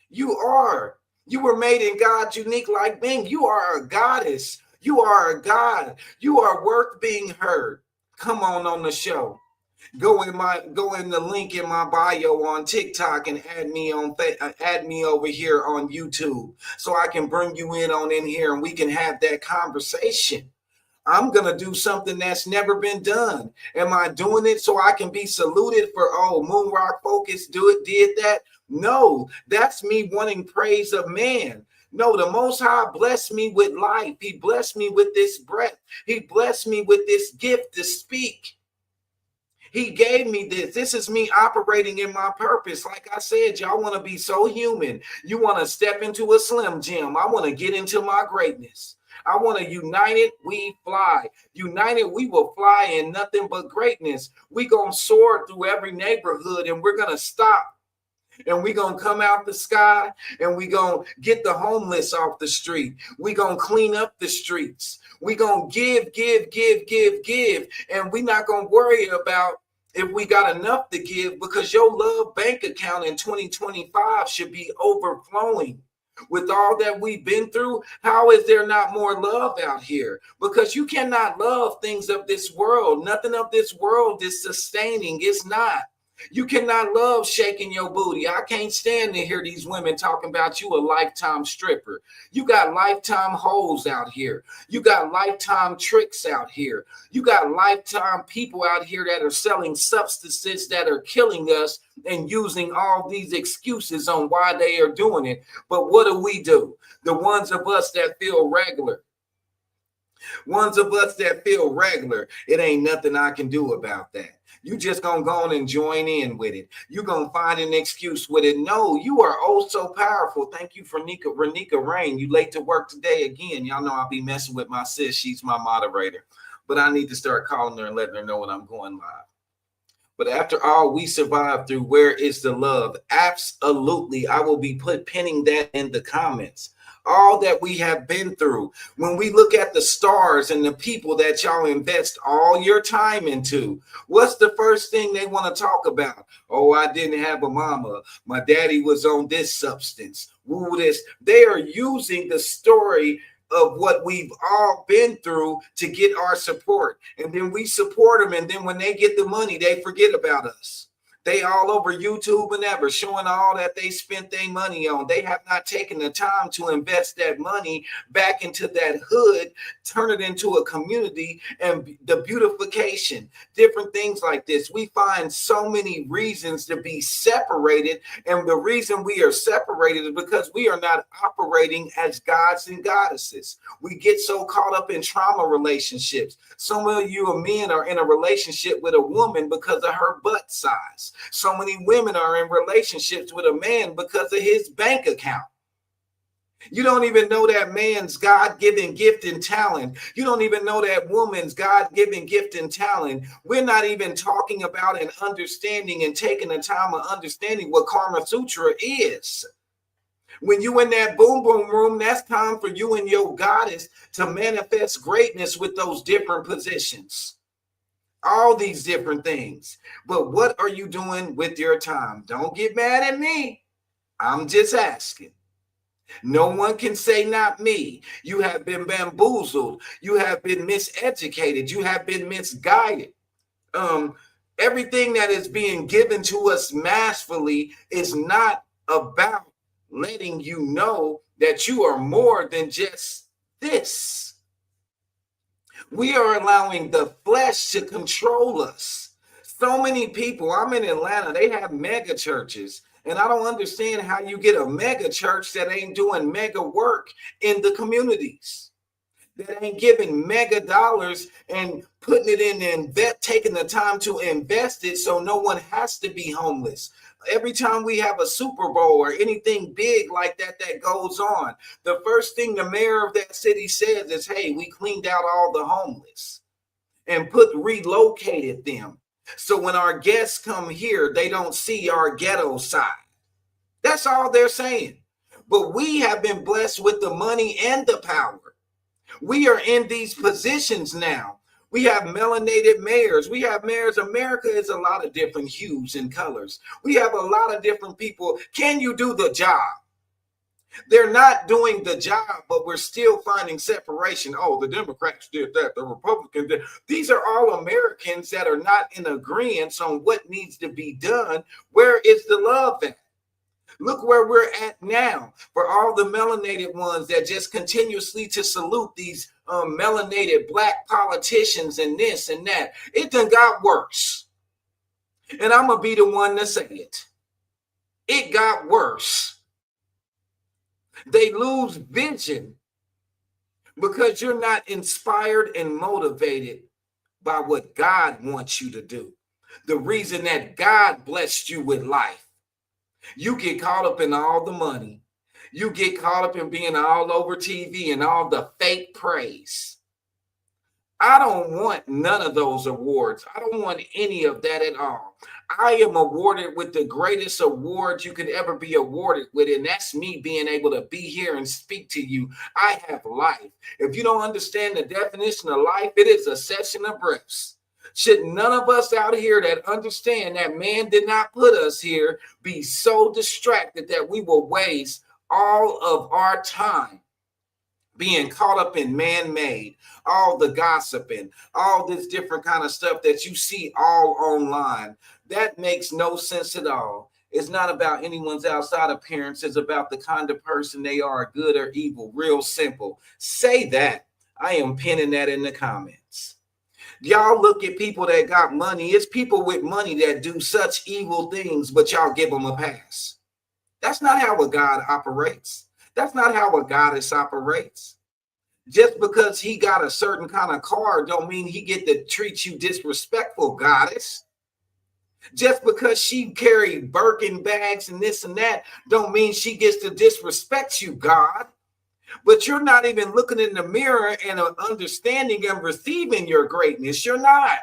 You are. You were made in God's unique like being. You are a goddess. You are a god. You are worth being heard. Come on the show. Go in the link in my bio on TikTok and add me over here on YouTube so I can bring you in here and we can have that conversation. I'm going to do something that's never been done. Am I doing it so I can be saluted for, MoonRockFocus did that? No, that's me wanting praise of man. No, the Most High blessed me with life. He blessed me with this breath. He blessed me with this gift to speak. He gave me this. This is me operating in my purpose. Like I said, y'all want to be so human. You want to step into a Slim Jim. I want to get into my greatness. I want to united, we fly. United, we will fly in nothing but greatness. We going to soar through every neighborhood and we're going to stop. And we're going to come out the sky and we're going to get the homeless off the street. We're going to clean up the streets. We're going to give. And we're not going to worry about if we got enough to give because your love bank account in 2025 should be overflowing. With all that we've been through, how is there not more love out here? Because you cannot love things of this world. Nothing of this world is sustaining. It's not. You cannot love shaking your booty. I can't stand to hear these women talking about you a lifetime stripper. You got lifetime hoes out here. You got lifetime tricks out here. You got lifetime people out here that are selling substances that are killing us and using all these excuses on why they are doing it. But what do? The ones of us that feel regular. Ones of us that feel regular, it ain't nothing I can do about that. You just gonna go on and join in with it. You gonna find an excuse with it. No, you are oh so powerful. Thank you for Renika Rain. You late to work today again. Y'all know I'll be messing with my sis. She's my moderator. But I need to start calling her and letting her know when I'm going live. But after all we survived through, where is the love? Absolutely. I will be pinning that in the comments. All that we have been through. When we look at the stars and the people that y'all invest all your time into, what's the first thing they want to talk about? Oh, I didn't have a mama. My daddy was on this substance. Woo, this. They are using the story of what we've all been through to get our support. And then we support them. And then when they get the money, they forget about us. They all over YouTube and ever showing all that they spent their money on. They have not taken the time to invest that money back into that hood, turn it into a community and the beautification, different things like this. We find so many reasons to be separated. And the reason we are separated is because we are not operating as gods and goddesses. We get so caught up in trauma relationships. Some of you men are in a relationship with a woman because of her butt size. So many women are in relationships with a man because of his bank account. You don't even know that man's God-given gift and talent. You don't even know that woman's God-given gift and talent. We're not even talking about and understanding and taking the time of understanding what Karma Sutra is. When you in that boom boom room, that's time for you and your goddess to manifest greatness with those different positions. All these different things. But what are you doing with your time? Don't get mad at me. I'm just asking. No one can say not me. You have been bamboozled. You have been miseducated. You have been misguided. Everything that is being given to us massively is not about letting you know that you are more than just this. We are allowing the flesh to control us. So many people, I'm in Atlanta, they have mega churches. And I don't understand how you get a mega church that ain't doing mega work in the communities, that ain't giving mega dollars and putting it in and taking the time to invest it so no one has to be homeless. Every time we have a Super Bowl or anything big like that that goes on, the first thing the mayor of that city says is, hey, we cleaned out all the homeless and relocated them. So when our guests come here, they don't see our ghetto side. That's all they're saying. But we have been blessed with the money and the power. We are in these positions now. We have melanated mayors. We have mayors. America is a lot of different hues and colors. We have a lot of different people. Can you do the job? They're not doing the job, but we're still finding separation. Oh, the Democrats did that. The Republicans did. These are all Americans that are not in agreement on what needs to be done. Where is the love at? Look where we're at now for all the melanated ones that just continuously to salute these melanated black politicians and this and that. It done got worse. And I'm going to be the one to say it. It got worse. They lose vision because you're not inspired and motivated by what God wants you to do. The reason that God blessed you with life. You get caught up in all the money. You get caught up in being all over TV and all the fake praise. I don't want none of those awards. I don't want any of that at all. I am awarded with the greatest award you could ever be awarded with, and that's me being able to be here and speak to you. I have life. If you don't understand the definition of life, it is a session of breaths. Should none of us out here that understand that man did not put us here be so distracted that we will waste all of our time being caught up in man-made, all the gossiping, all this different kind of stuff that you see all online. That makes no sense at all. It's not about anyone's outside appearance. It's about the kind of person they are, good or evil. Real simple. Say that. I am pinning that in the comments. Y'all look at people that got money. It's people with money that do such evil things, but y'all give them a pass. That's not how a God operates. That's not how a goddess operates. Just because he got a certain kind of car don't mean he get to treat you disrespectful, goddess. Just because she carried Birkin bags and this and that, don't mean she gets to disrespect you, God. But you're not even looking in the mirror and understanding and receiving your greatness. You're not.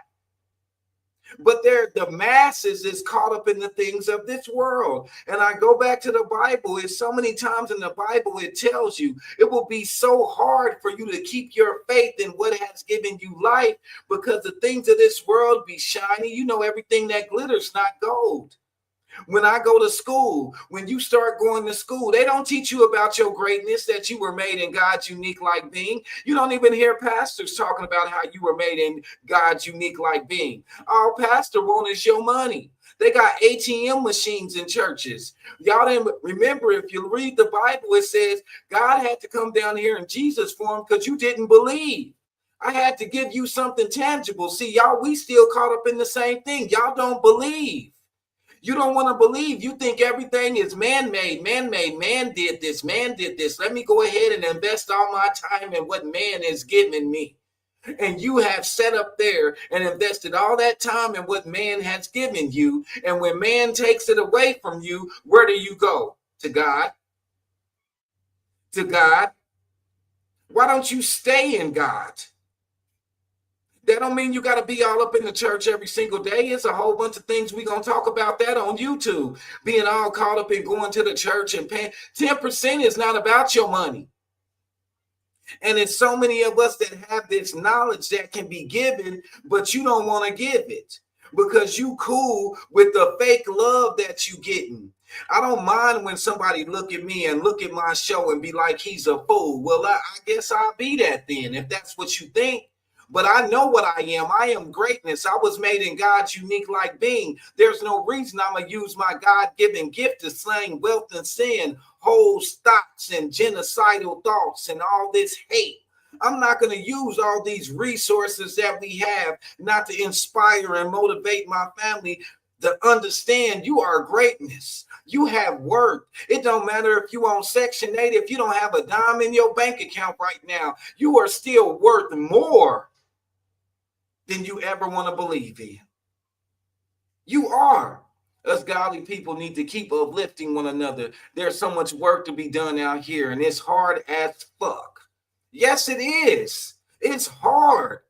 But the masses is caught up in the things of this world. And I go back to the Bible. It's so many times in the Bible it tells you it will be so hard for you to keep your faith in what has given you life, because the things of this world be shiny. You know, everything that glitters not gold. When I go to school, when you start going to school, they don't teach you about your greatness, that you were made in God's unique like being. You don't even hear pastors talking about how you were made in God's unique like being. All pastor want is your money. They got ATM machines in churches. Y'all didn't remember, if you read the Bible, it says God had to come down here in Jesus form because you didn't believe. I had to give you something tangible. See, y'all, we still caught up in the same thing. Y'all don't believe. You don't want to believe. You think everything is man-made, man-made. Man did this, man did this. Let me go ahead and invest all my time in what man has given me. And you have set up there and invested all that time in what man has given you. And when man takes it away from you, where do you go? To God. To God. Why don't you stay in God? That don't mean you got to be all up in the church every single day. It's a whole bunch of things we're going to talk about that on YouTube. Being all caught up in going to the church and paying. 10% is not about your money. And it's so many of us that have this knowledge that can be given, but you don't want to give it because you cool with the fake love that you getting. I don't mind when somebody look at me and look at my show and be like, he's a fool. Well, I guess I'll be that then, if that's what you think. But I know what I am. I am greatness. I was made in God's unique like being. There's no reason I'm going to use my God-given gift to slang wealth and sin, holds thoughts and genocidal thoughts and all this hate. I'm not going to use all these resources that we have not to inspire and motivate my family to understand you are greatness. You have worth. It don't matter if you on Section 8, if you don't have a dime in your bank account right now, you are still worth more than you ever want to believe in. You are. Us godly people need to keep uplifting one another. There's so much work to be done out here, and it's hard as fuck. Yes, it is. It's hard.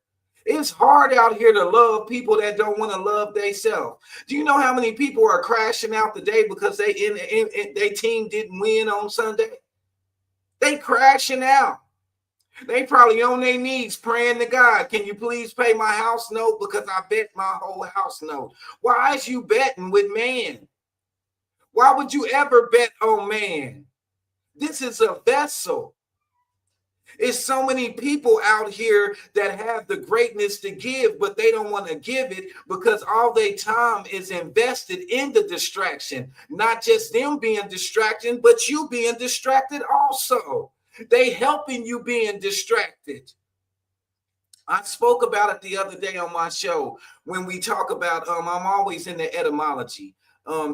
It's hard out here to love people that don't want to love themselves. Do you know how many people are crashing out today because their team didn't win on Sunday? They crashing out. They probably on their knees praying to God, can you please pay my house note because I bet my whole house note. Why is you betting with man? Why would you ever bet on man? This is a vessel. It's so many people out here that have the greatness to give, but they don't want to give it because all their time is invested in the distraction. Not just them being distracted, but you being distracted also. They helping you being distracted. I spoke about it the other day on my show when we talk about, I'm always in the etymology.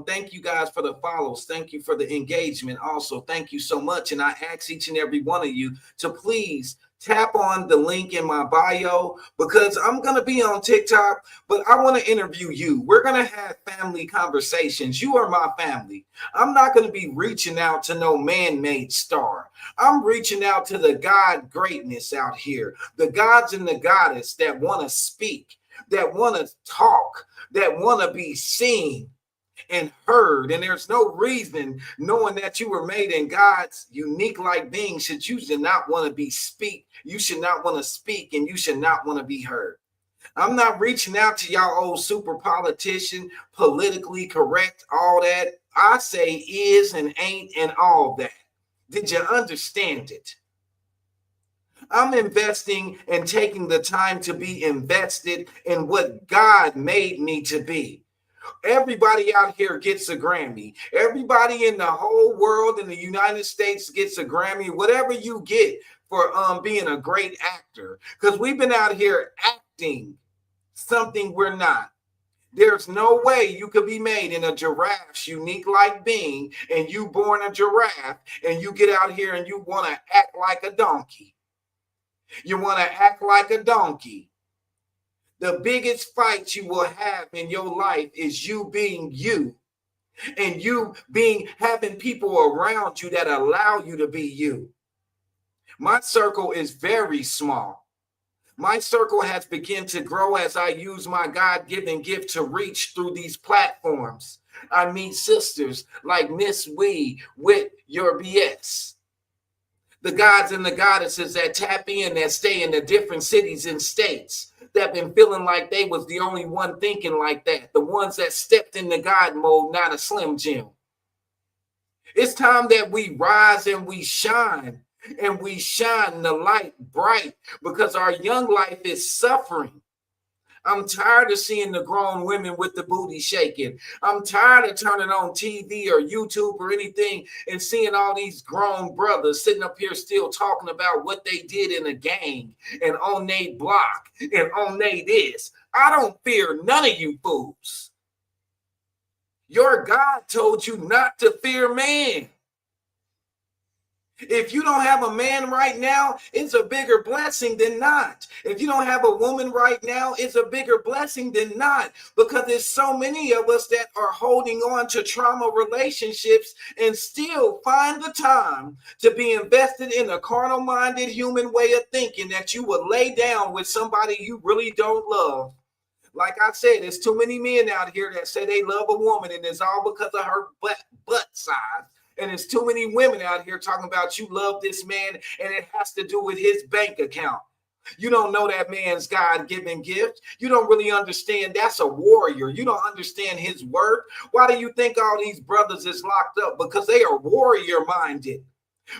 Thank you guys for the follows. Thank you for the engagement. Also, thank you so much. And I ask each and every one of you to please tap on the link in my bio because I'm going to be on TikTok, but I want to interview you. We're going to have family conversations. You are my family. I'm not going to be reaching out to no man-made star. I'm reaching out to the God greatness out here, the gods and the goddess that want to speak, that want to talk, that want to be seen and heard. And there's no reason, knowing that you were made in God's unique like being, you should not want to be speak. You should not want to speak, and you should not want to be heard. I'm not reaching out to y'all old super politician, politically correct, all that. I say is and ain't and all that. Did you understand it? I'm investing and taking the time to be invested in what God made me to be. Everybody out here gets a Grammy. Everybody in the whole world in the United States gets a Grammy, whatever you get for being a great actor. Because we've been out here acting something we're not. There's no way you could be made in a giraffe's unique like being and you born a giraffe and you get out here and you want to act like a donkey. You want to act like a donkey. The biggest fight you will have in your life is you being you, and you being having people around you that allow you to be you. My circle is very small. My circle has begun to grow as I use my God-given gift to reach through these platforms. I meet sisters like Miss Wee with Your BS. The gods and the goddesses that tap in, that stay in the different cities and states, that been feeling like they was the only one thinking like that. The ones that stepped into God mode, not a Slim Jim. It's time that we rise and we shine the light bright, because our young life is suffering. I'm tired of seeing the grown women with the booty shaking. I'm tired of turning on TV or YouTube or anything and seeing all these grown brothers sitting up here still talking about what they did in a gang and on they block and on they this. I don't fear none of you fools. Your God told you not to fear man. If you don't have a man right now, it's a bigger blessing than not. If you don't have a woman right now, it's a bigger blessing than not, because there's so many of us that are holding on to trauma relationships and still find the time to be invested in a carnal-minded human way of thinking that you would lay down with somebody you really don't love. Like I said, there's too many men out here that say they love a woman and it's all because of her butt size. And there's too many women out here talking about you love this man and it has to do with his bank account. You don't know that man's God-given gift. You don't really understand that's a warrior. You don't understand his word. Why do you think all these brothers is locked up? Because they are warrior-minded.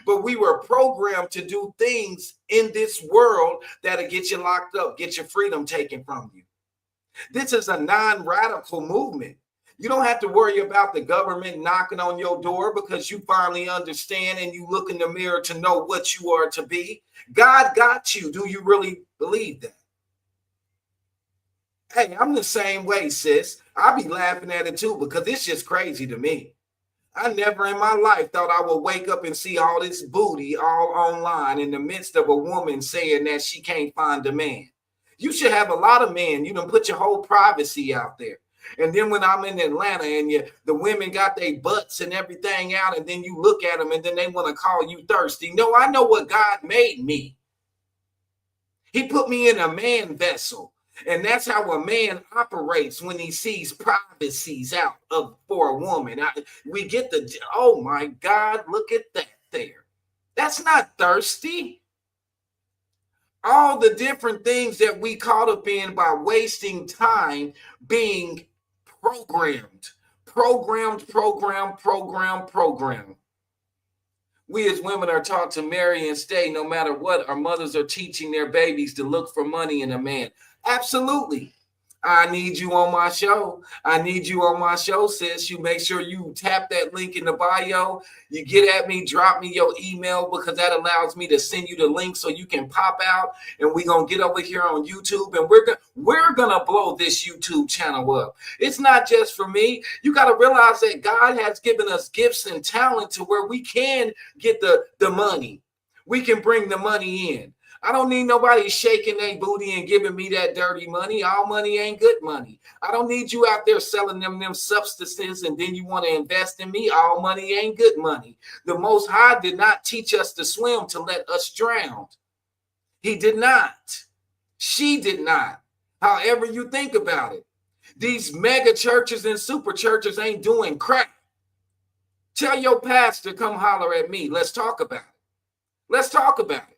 But we were programmed to do things in this world that'll get you locked up, get your freedom taken from you. This is a non-radical movement. You don't have to worry about the government knocking on your door because you finally understand and you look in the mirror to know what you are to be. God got you. Do you really believe that? Hey, I'm the same way, sis. I'll be laughing at it too because it's just crazy to me. I never in my life thought I would wake up and see all this booty all online in the midst of a woman saying that she can't find a man. You should have a lot of men. You done put your whole privacy out there. And then when I'm in Atlanta and the women got their butts and everything out, and then you look at them and then they want to call you thirsty. No, I know what God made me. He put me in a man vessel. And that's how a man operates when he sees privacies out for a woman. We get oh my God, look at that there. That's not thirsty. All the different things that we caught up in by wasting time being programmed. We as women are taught to marry and stay no matter what. Our mothers are teaching their babies to look for money in a man. Absolutely. I need you on my show. I need you on my show, sis. You make sure you tap that link in the bio. You get at me, drop me your email, because that allows me to send you the link so you can pop out. And we're going to get over here on YouTube, and we're going to blow this YouTube channel up. It's not just for me. You got to realize that God has given us gifts and talent to where we can get the money. We can bring the money in. I don't need nobody shaking their booty and giving me that dirty money. All money ain't good money. I don't need you out there selling them substances and then you want to invest in me. All money ain't good money. The Most High did not teach us to swim to let us drown. He did not. She did not. However you think about it. These mega churches and super churches ain't doing crap. Tell your pastor, come holler at me. Let's talk about it. Let's talk about it.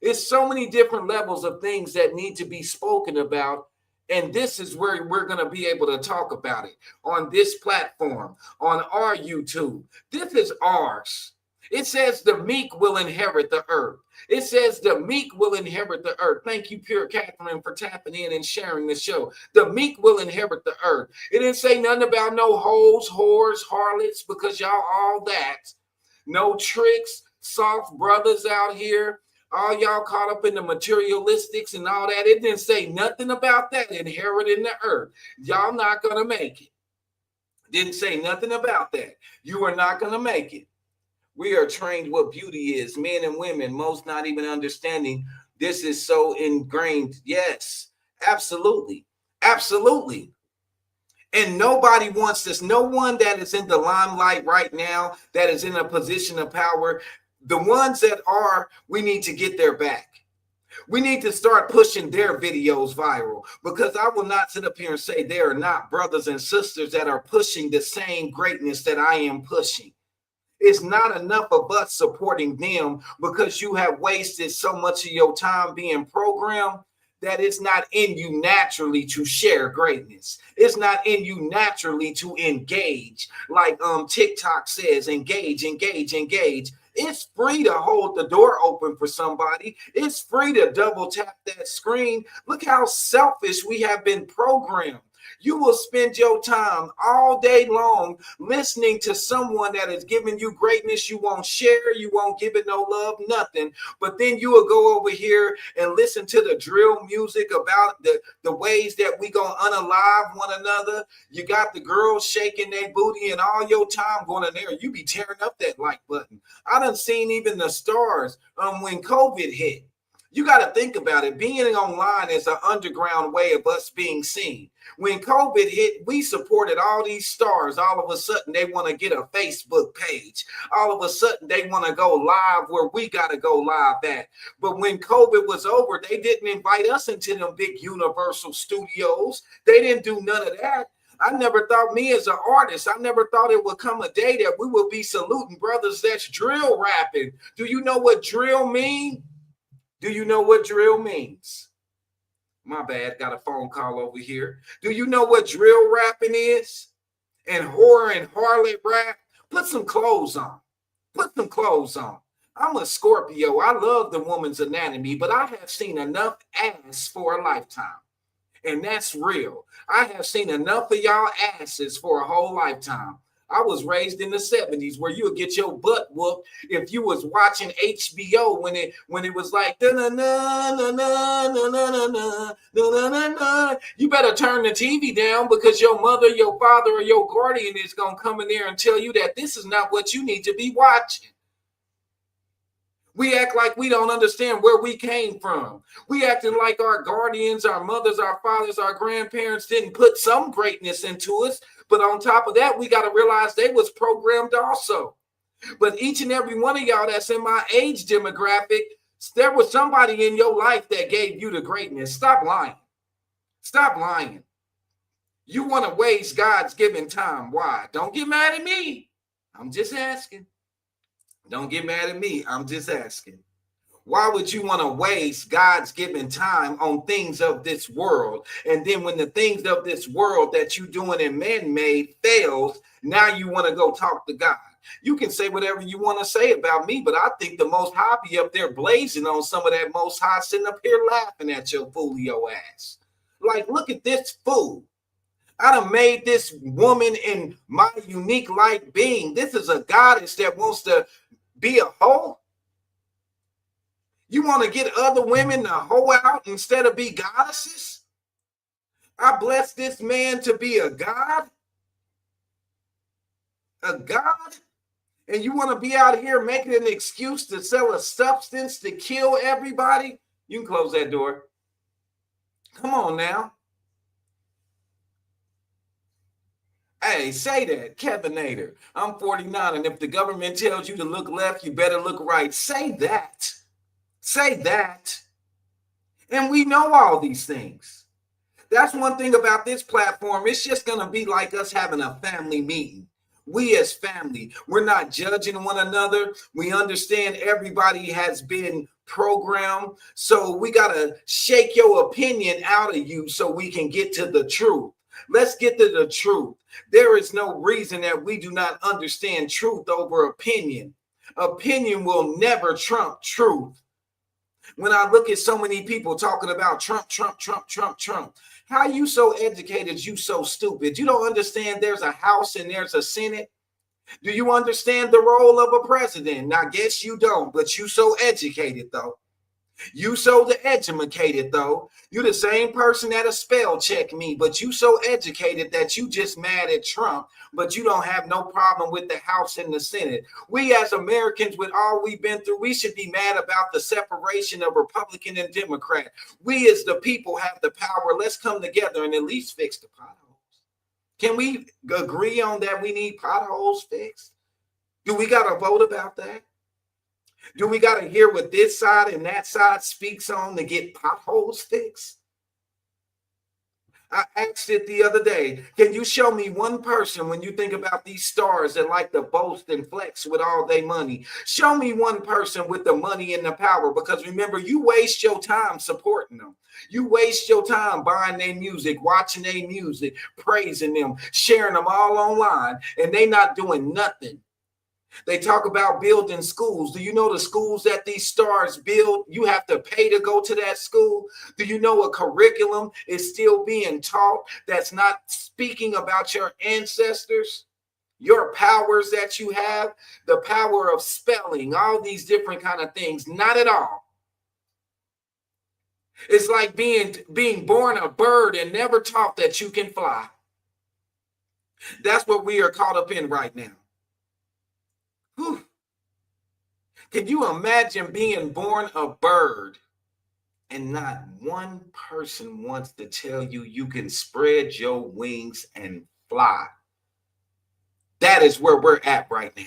It's so many different levels of things that need to be spoken about. And this is where we're going to be able to talk about it on this platform, on our YouTube. This is ours. It says the meek will inherit the earth. It says the meek will inherit the earth. Thank you, Pure Catherine, for tapping in and sharing the show. The meek will inherit the earth. It didn't say nothing about no hoes, whores, harlots, because y'all all that. No tricks, soft brothers out here. All y'all caught up in the materialistics and all that. It didn't say nothing about that inheriting the earth. Y'all not going to make it. Didn't say nothing about that. You are not going to make it. We are trained what beauty is. Men and women, most not even understanding. This is so ingrained. Yes, Absolutely. Absolutely. And nobody wants this. No one that is in the limelight right now, that is in a position of power, the ones that are, we need to get their back. We need to start pushing their videos viral, because I will not sit up here and say there are not brothers and sisters that are pushing the same greatness that I am pushing. It's not enough of us supporting them, because you have wasted so much of your time being programmed that it's not in you naturally to share greatness. It's not in you naturally to engage. Like TikTok says, engage, engage, engage. It's free to hold the door open for somebody. It's free to double tap that screen. Look how selfish we have been programmed. You will spend your time all day long listening to someone that is giving you greatness. You won't share, you won't give it no love, nothing. But then you will go over here and listen to the drill music about the ways that we gonna unalive one another. You got the girls shaking their booty, and all your time going in there, you be tearing up that like button. I done seen even the stars when COVID hit. You got to think about it. Being online is an underground way of us being seen. When COVID hit, we supported all these stars. All of a sudden, they want to get a Facebook page. All of a sudden, they want to go live where we got to go live at. But when COVID was over, they didn't invite us into them big Universal Studios. They didn't do none of that. I never thought, me as an artist, I never thought it would come a day that we will be saluting brothers that's drill rapping. Do you know what drill mean? Do you know what drill means? My bad, got a phone call over here. Do you know what drill rapping is? And horror and harlot rap? Put some clothes on. Put some clothes on. I'm a Scorpio. I love the woman's anatomy, but I have seen enough ass for a lifetime. And that's real. I have seen enough of y'all asses for a whole lifetime. I was raised in the 70s where you would get your butt whooped if you was watching HBO when it was like na na na na na na na na na. You better turn the TV down, because your mother, your father, or your guardian is gonna come in there and tell you that this is not what you need to be watching. We act like we don't understand where we came from. We acting like our guardians, our mothers, our fathers, our grandparents didn't put some greatness into us. But on top of that, we got to realize they was programmed also. But each and every one of y'all that's in my age demographic, there was somebody in your life that gave you the greatness. Stop lying. Stop lying. You want to waste God's given time. Why? Don't get mad at me. I'm just asking. Don't get mad at me. I'm just asking. Why would you want to waste God's given time on things of this world? And then when the things of this world that you doing in man-made fails, now you want to go talk to God. You can say whatever you want to say about me, but I think the Most High be up there blazing on some of that Most High, sitting up here laughing at your foolio ass. Like, look at this fool. I done made this woman in my unique light being. This is a goddess that wants to be a hoe. You want to get other women to hoe out instead of be goddesses? I bless this man to be a god. A god? And you want to be out here making an excuse to sell a substance to kill everybody? You can close that door. Come on now. Hey, say that, Kevinator. I'm 49, and if the government tells you to look left, you better look right. Say that. Say that. And we know all these things. That's one thing about this platform. It's just going to be like us having a family meeting. We as family, we're not judging one another. We understand everybody has been programmed. So we got to shake your opinion out of you so we can get to the truth. Let's get to the truth. There is no reason that we do not understand truth over opinion. Opinion will never trump truth. When I look at so many people talking about Trump, Trump, Trump, Trump, Trump, how you so educated, you so stupid? You don't understand there's a House and there's a Senate? Do you understand the role of a president? Now, I guess you don't, but you so educated, though. You so the educated though. You the same person that'll spell check me, but you so educated that you just mad at Trump, but you don't have no problem with the House and the Senate. We as Americans, with all we've been through, we should be mad about the separation of Republican and Democrat. We as the people have the power. Let's come together and at least fix the potholes. Can we agree on that we need potholes fixed? Do we got to vote about that? Do we got to hear what this side and that side speaks on to get potholes fixed? I asked it the other day. Can you show me one person when you think about these stars that like to boast and flex with all their money? Show me one person with the money and the power, because remember, you waste your time supporting them. You waste your time buying their music, watching their music, praising them, sharing them all online, and they not doing nothing. They talk about building schools. Do you know the schools that these stars build? You have to pay to go to that school. Do you know a curriculum is still being taught that's not speaking about your ancestors, your powers that you have, the power of spelling, all these different kind of things? Not at all. It's like being born a bird and never taught that you can fly. That's what we are caught up in right now. Whew. Can you imagine being born a bird and not one person wants to tell you you can spread your wings and fly? That is where we're at right now.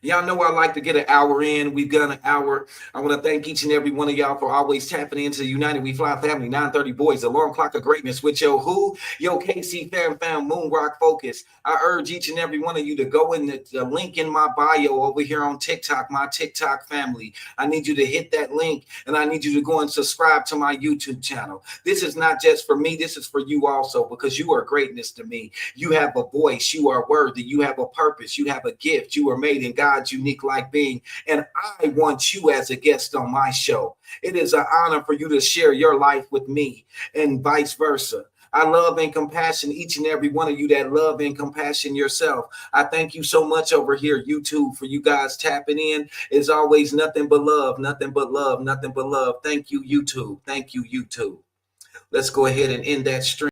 Y'all know I like to get an hour in. We've got an hour. I want to thank each and every one of y'all for always tapping into the United We Fly family, 930 Boys, alarm clock of greatness with your who? Yo, KC fam, MoonRockFocus. I urge each and every one of you to go in the link in my bio over here on TikTok, my TikTok family. I need you to hit that link, and I need you to go and subscribe to my YouTube channel. This is not just for me. This is for you also, because you are greatness to me. You have a voice. You are worthy. You have a purpose. You have a gift. You are made in God's unique like being, and I want you as a guest on my show. It is an honor for you to share your life with me, and vice versa. I love and compassion each and every one of you that love and compassion yourself. I thank you so much over here, YouTube, for you guys tapping in. It's always nothing but love, nothing but love, nothing but love. Thank you, YouTube. Thank you, YouTube. Let's go ahead and end that stream.